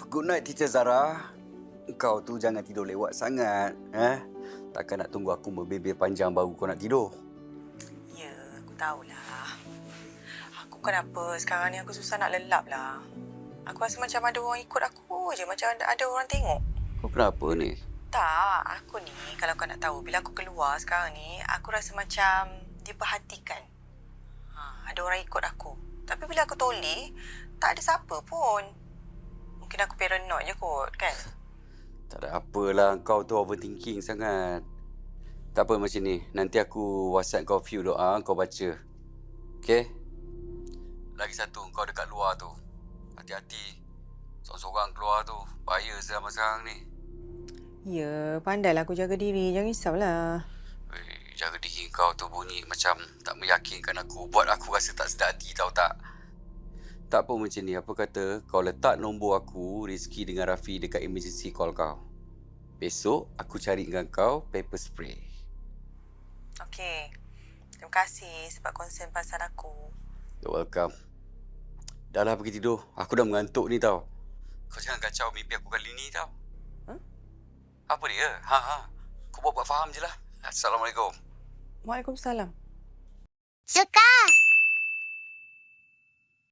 Good night, Teacher Zara. Kau tu jangan tidur lewat sangat. Takkan nak tunggu aku berbebel panjang baru kau nak tidur. Ya, aku tahulah. Aku kenapa sekarang ni aku susah nak lelap lah. Aku rasa macam ada orang ikut aku je. Macam ada orang tengok. Kau kenapa ni? Tak, aku ni kalau kau nak tahu, bila aku keluar sekarang ni, aku rasa macam diperhatikan. Ada orang ikut aku. Tapi bila aku toleh, tak ada siapa pun. Mungkin aku paranoid je kot, kan? Tak ada apalah, kau tu overthinking sangat. Tak apa macam ni, nanti aku WhatsApp kau few doa, kau baca. Okay? Lagi satu, kau dekat luar tu. Hati-hati. Seorang-seorang keluar tu, bahaya zaman sekarang ni. Ya, pandailah aku jaga diri. Jangan risaulah. Jaga diri kau tu bunyi macam tak meyakinkan aku. Buat aku rasa tak sedar hati, tahu tak? Tak apa macam ni. Apa kata kau letak nombor aku, Rizky dengan Rafi dekat emergency call kau. Besok aku carikan kau paper spray. Okey. Terima kasih sebab concern pasal aku. You're welcome. Dah lah pergi tidur. Aku dah mengantuk ni tau. Kau jangan kacau mimpi aku kali ni tau. Apa dia? Kau buat faham je lah. Assalamualaikum. Waalaikumsalam. Suka!